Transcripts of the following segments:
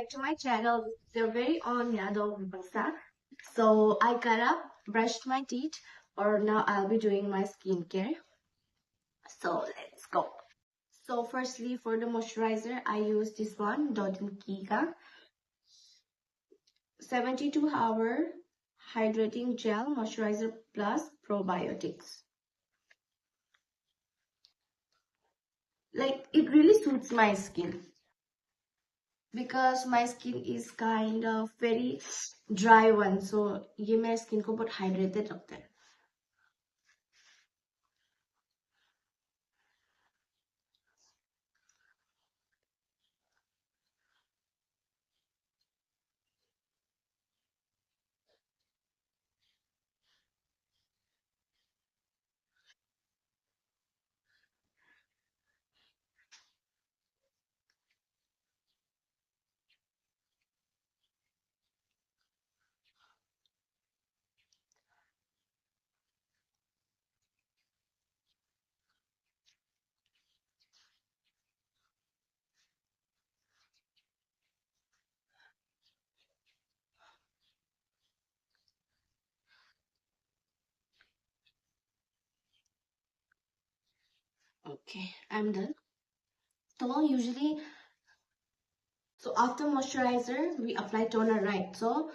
back to my channel. You're very own Yadav Vipasa. So I got up, brushed my teeth, or now I'll be doing my skincare. So let's go. So firstly, for the moisturizer, I use this one, Dot & Key 72-hour hydrating gel moisturizer plus probiotics. Like it really suits my skin because my skin is kind of very dry one, so ये मेरे skin को बहुत hydrated रखता है. Okay, I'm done. So usually, so after moisturizer, we apply toner, right? So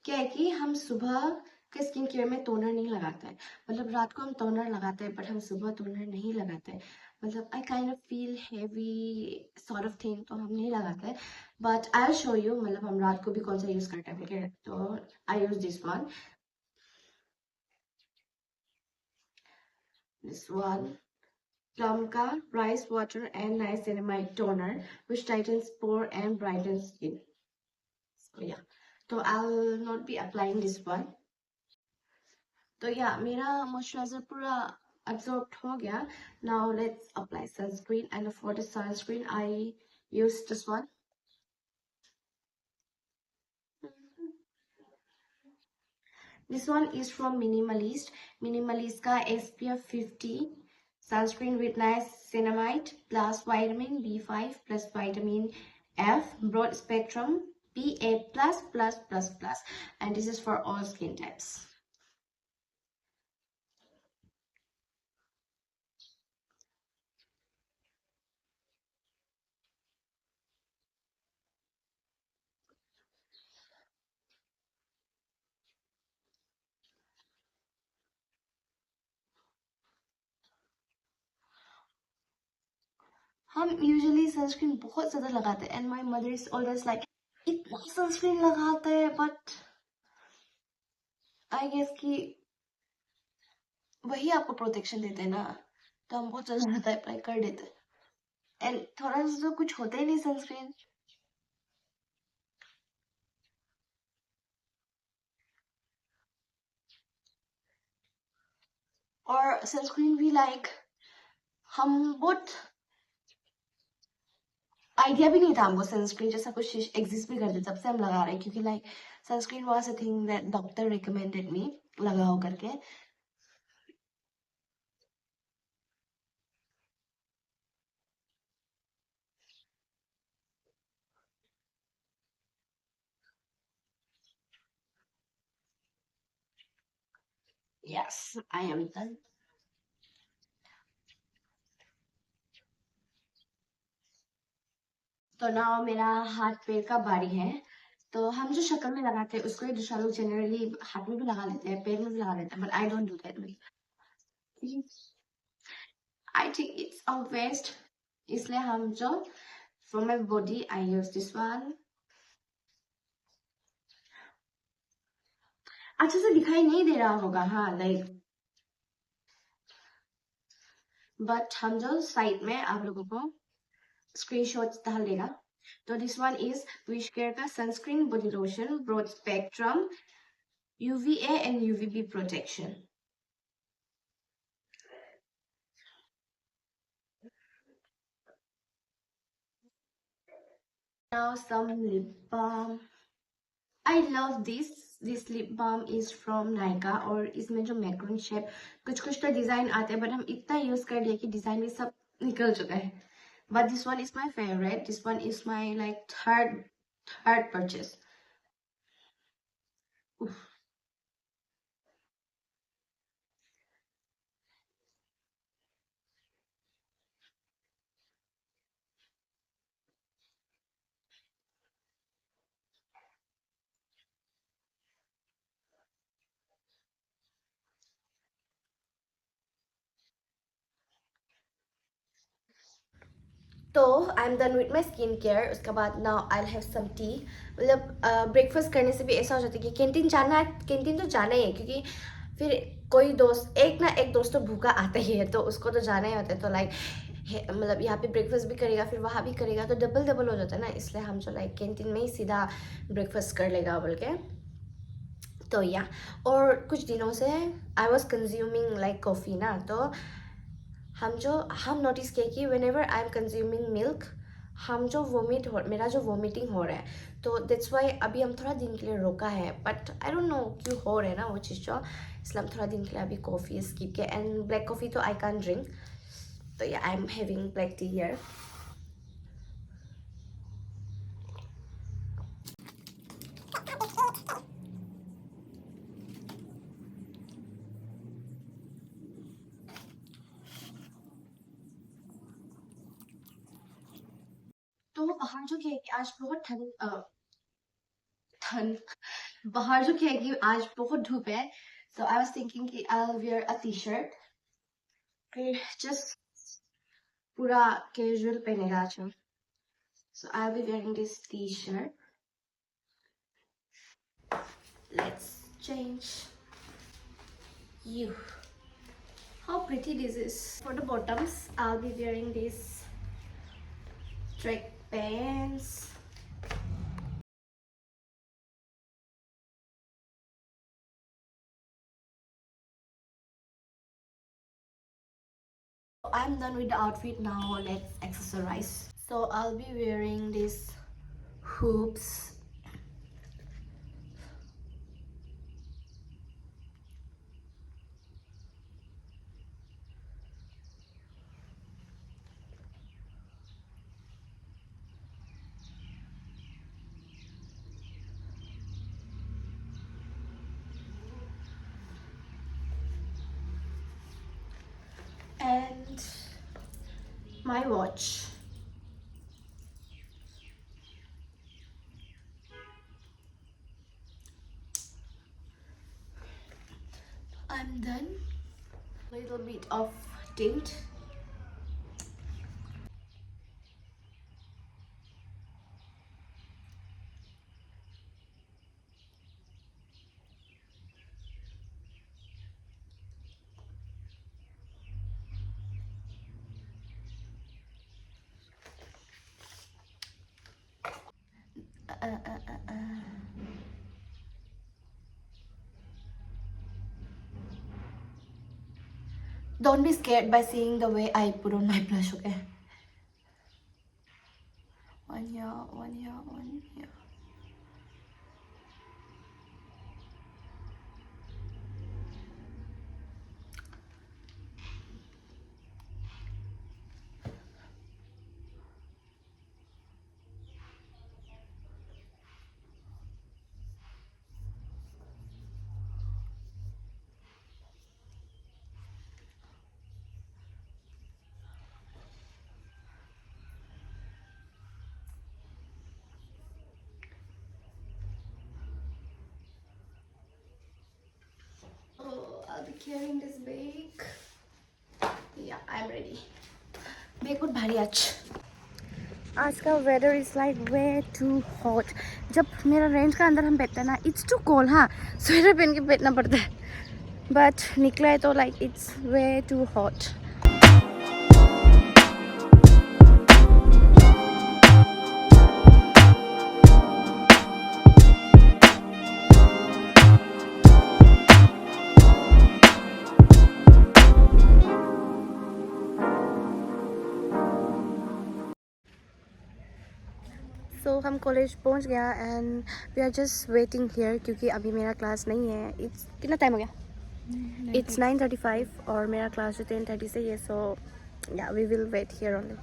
क्या है कि हम सुबह के स्किन केयर में टोनर नहीं लगाते हैं. मतलब रात को हम टोनर लगाते हैं बट हम सुबह टोनर नहीं लगाते हैं. मतलब I kind of feel heavy sort of thing, तो हम नहीं लगाते हैं. But I will show you मतलब हम रात को भी कौन सा यूज करते हैं. ठीक है, तो I use this one Plum ka rice water and niacinamide toner which tightens pore and brightens skin. So yeah, so I'll not be applying this one. तो yeah, मेरा moisturizer पूरा absorbed हो गया. Now let's apply sunscreen, and for the sunscreen I use this one. This one is from Minimalist. Minimalist का SPF 50 sunscreen with niacinamide plus vitamin B5 plus vitamin F, broad spectrum PA plus plus plus plus, and this is for all skin types. हम usually sunscreen बहुत ज्यादा लगाते हैं, and my mother is always like इतना sunscreen लगाता है, but I guess कि वही आपको प्रोटेक्शन देते हैं ना, तो हम बहुत ज्यादा अप्लाई कर देते हैं, एंड थोड़ा सा तो कुछ होता ही नहीं सनस्क्रीन. और सनस्क्रीन भी लाइक हम बहुत आइडिया भी नहीं था हमको सनस्क्रीन जैसा कुछ चीज एग्जिस्ट भी करते तब से हम लगा रहे हैं, क्योंकि like sunscreen was a thing that doctor recommended me लगाओ करके. Yes, I am done. तो ना मेरा हाथ पैर का बारी है, तो हम जो शक्ल में लगाते हैं उसको दूसरा लोग जनरली हाथ में भी लगा लेते हैं, पैर में भी लगा लेते हैं, but I don't do that. I think it's a waste, इसलिए हम जो for my body I use this one. अच्छे से दिखाई नहीं दे रहा होगा, हाँ लाइक, बट हम जो साइड में आप लोगों को स्क्रीनशॉट्स डाल देगा. तो this one is Wishcare का sunscreen body lotion, broad spectrum UVA and UVB protection. Now some lip balm. I love this. This lip balm is from Nykaa और इसमें जो मैक्रोन शेप कुछ कुछ तो डिजाइन आते हैं, बट हम इतना यूज कर लिया कि डिजाइन भी सब निकल चुका है. But this one is my favorite. This one is my like third Third purchase. तो I am done with my skin care. उसके बाद now I have some tea. मतलब ब्रेकफास्ट करने से भी ऐसा हो जाता है कि कैंटीन जाना है. कैंटीन तो जाना ही है क्योंकि फिर कोई दोस्त एक दोस्त तो भूखा आता ही है, तो उसको तो जाना ही होता है. तो लाइक मतलब यहाँ पे ब्रेकफास्ट भी करेगा फिर वहाँ भी करेगा, तो डबल डबल हो जाता है ना. इसलिए हम जो लाइक कैंटीन में ही सीधा ब्रेकफास्ट कर लेगा बोल के. तो या और कुछ दिनों से I was consuming like coffee ना. तो हम नोटिस किए कि when ever I am consuming milk, मेरा जो वोमिटिंग हो रहा है. तो दैट्स वाई अभी हम थोड़ा दिन के लिए रोका है. बट आई डोंट नो क्यों हो रहा है ना वो चीज़ जो. इसलिए हम थोड़ा दिन के लिए अभी कॉफ़ी स्किप किया. एंड ब्लैक कॉफ़ी तो आई कैन ड्रिंक. तो या I am having black T here. तो बाहर जो है कि आज बहुत ठंड बाहर जो है कि आज बहुत धूप है. सो आई वाज थिंकिंग कि I will wear a T shirt. फिर जस्ट पूरा कैजुअल पहनेगा आज हम. So I will be wearing this T shirt. Let's change you. How pretty this is. For the bottoms, I'll be wearing these track pants. I'm done with the outfit now. Let's accessorize. So I'll be wearing these hoops. And my watch. I'm done. Little bit of tint. Don't be scared by seeing the way I put on my blush, okay? One here, one here, one here. Oh, I'll be carrying this bag. Yeah, I'm ready. Bag बहुत भारी आज का weather is like way too hot. जब मेरा range का अंदर हम बैठते हैं ना, इट्स टू कोल्ड. हाँ, स्वेटर पहन के बैठना पड़ता है. बट निकला है तो like it's way too hot. So हम कॉलेज पहुंच गया and we are just waiting here क्योंकि अभी मेरा क्लास नहीं है. इट्स कितना टाइम हो गया? इट्स 9:35 और मेरा क्लास जो 10:30 से है. सो या we will wait here only.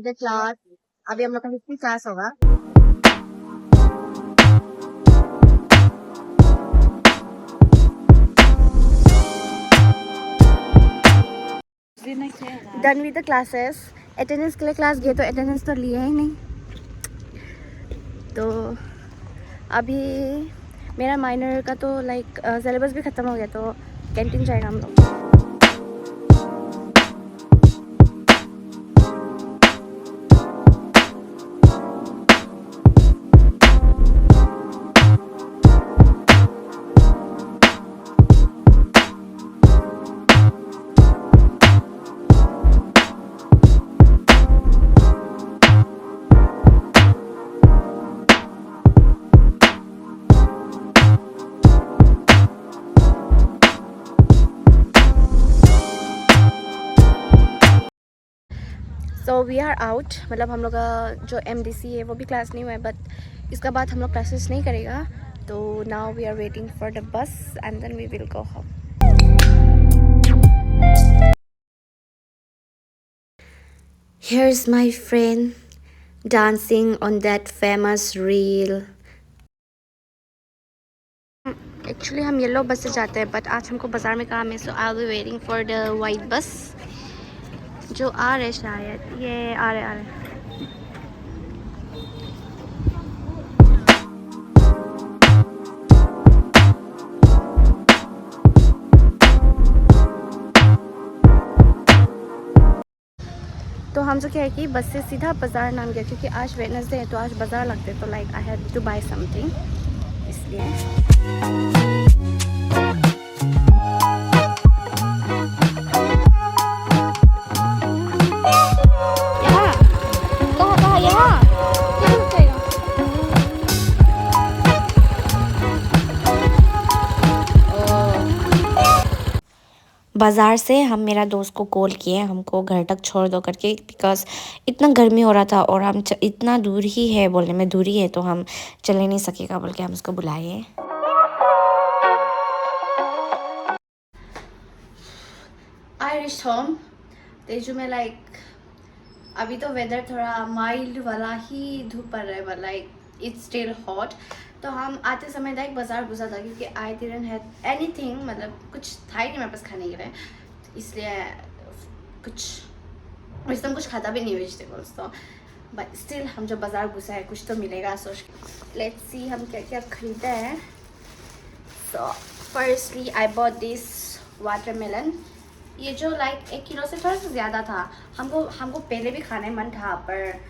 The class. अभी हम लोग का हिस्ट्री क्लास होगा। Done with the classes. Attendance के लिए क्लास गए तो अटेंडेंस तो लिया ही नहीं। तो अभी मेरा माइनर का तो लाइक सिलेबस भी ख़त्म हो गया, तो कैंटीन जाएगा हम लोग। So we are out. मतलब हम लोग का जो MDC है वो भी क्लास नहीं हुआ है, बट इसका बाद हम लोग क्लासेस नहीं करेगा। तो now we are waiting for the bus and then we will go home. Here's my friend dancing on that famous reel. Actually हम येलो बस से जाते हैं, बट आज हमको बाज़ार में काम है, so I will be waiting for the white bus जो आ रहे। शायद ये आ रहे। तो हम जो क्या है कि बस से सीधा बाज़ार नाम गया, क्योंकि आज वेडनेसडे है तो आज बाज़ार लगते हैं, तो like I have to buy something, इसलिए। बाज़ार से हम मेरा दोस्त को कॉल किए हमको घर तक छोड़ दो करके, बिकॉज़ इतना गर्मी हो रहा था और हम इतना दूर ही है, बोलने में दूरी है तो हम चले नहीं सकेगा बोल के हम उसको बुलाए। आई रिच्ड होम तेजू में। लाइक अभी तो वेदर थोड़ा माइल्ड वाला ही धूप पड़ रहा है, but like it's still hot. तो हम आते समय लाइक बाज़ार घुसा था, क्योंकि आई डिडंट हैव एनीथिंग, मतलब कुछ था ही नहीं मेरे पास खाने के लिए, इसलिए कुछ वैसे हम कुछ खाता भी नहीं वेजिटेबल्स, तो बट स्टिल हम जब बाज़ार घुसा है कुछ तो मिलेगा सोच के। लेट्स सी हम क्या क्या खरीदा है। So firstly I bought this watermelon. ये जो लाइक 1 किलो से थोड़ा सा ज़्यादा था। हमको पहले भी खाने मन था, पर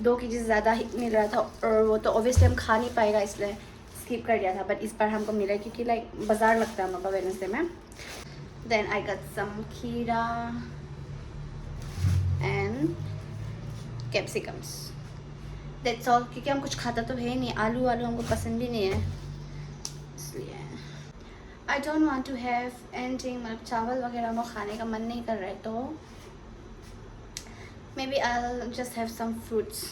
2 kg ज़्यादा मिल रहा था और वो तो ऑब्वियसली हम खा नहीं पाएगा, इसलिए स्किप कर दिया था। बट इस बार हमको मिला, क्योंकि लाइक बाज़ार लगता है हम लोग का वेडनेसडे में। देन आई गॉट सम खीरा एंड कैप्सिकम्स, दैट्स ऑल। क्योंकि हम कुछ खाता तो है नहीं, आलू हमको पसंद भी नहीं है, इसलिए I don't want to have anything. मतलब चावल वगैरह हमको खाने का मन नहीं कर रहा है, तो maybe I'll just have some fruits.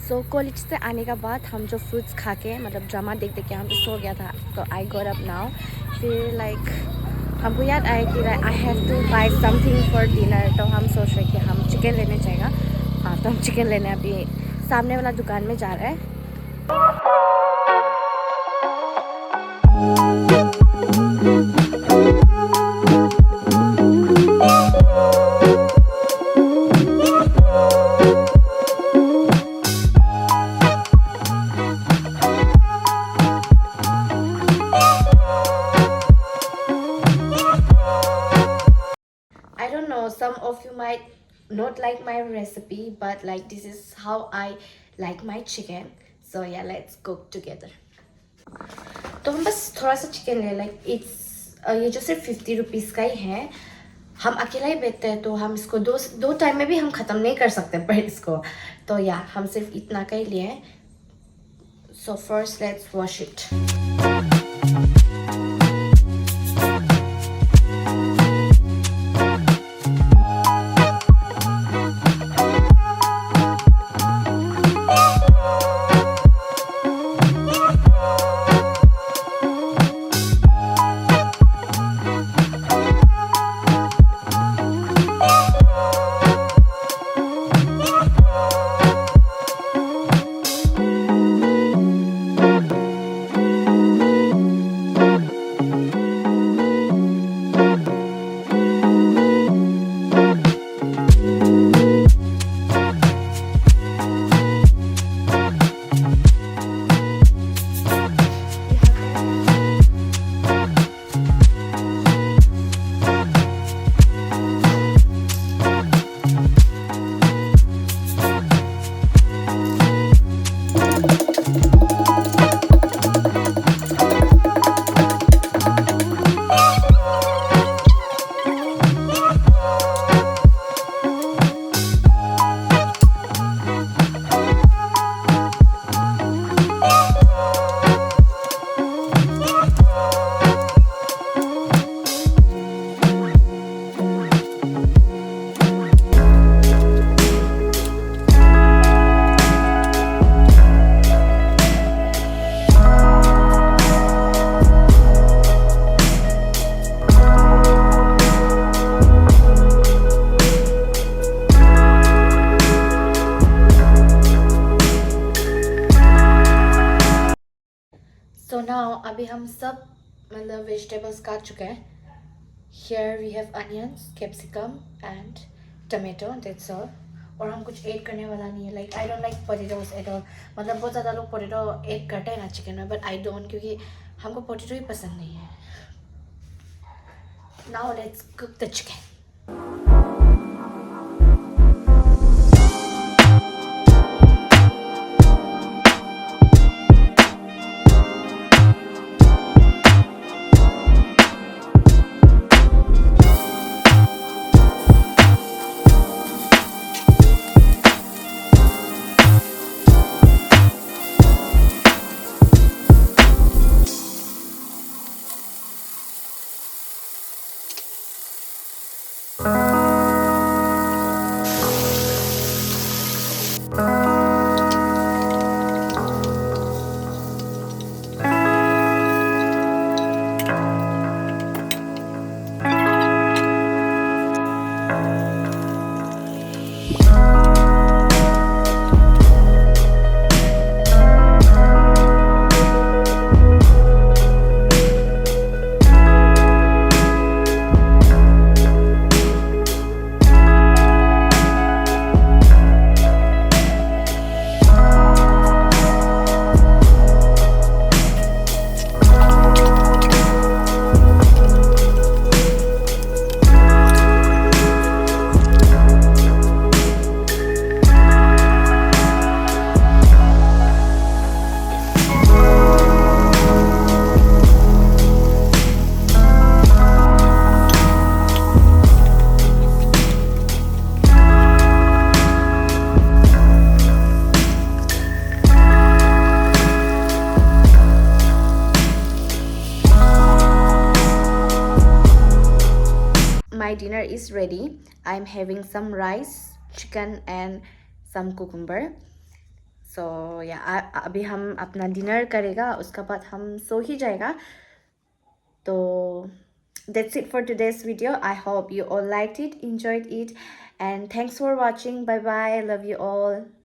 So college से आने के बाद हम जो फ्रूट्स खा के मतलब ड्रामा देख के हम सो गया था, तो आई गॉट अप नाउ। फिर लाइक हमको याद आया कि I have to buy something for dinner, तो हम सोच रहे कि हम चिकन लेने जाएगा। हाँ, तो हम चिकन लेने अभी सामने वाला दुकान में जा रहा है। I don't know, some of you might not like my recipe, but like this is how I like my chicken. So yeah, let's cook together. तो हम बस थोड़ा सा चिकन ले, लाइक इट्स ये जो सिर्फ 50 रुपीज़ का ही है। हम अकेला ही बेचते हैं तो हम इसको दो टाइम में भी हम ख़त्म नहीं कर सकते पर इसको, तो या हम सिर्फ इतना का ही लिए। So first let's wash it. So now अभी हम सब मतलब वेजिटेबल्स काट चुके हैं। Here we have onions, capsicum and tomato. That's all. और हम कुछ ऐड करने वाला नहीं है। Like I don't like potatoes at all. मतलब बहुत ज़्यादा लोग पोटैटो ऐड करते हैं ना चिकन में, but I don't, क्योंकि हमको पोटैटो ही पसंद नहीं है। Now let's cook the chicken. My dinner is ready. I'm having some rice, chicken and some cucumber. So yeah, अभी हम अपना डिनर करेगा, उसका बाद हम सो ही जाएगा। तो that's it for today's video. I hope you all liked it, enjoyed it, and thanks for watching. Bye bye. I love you all.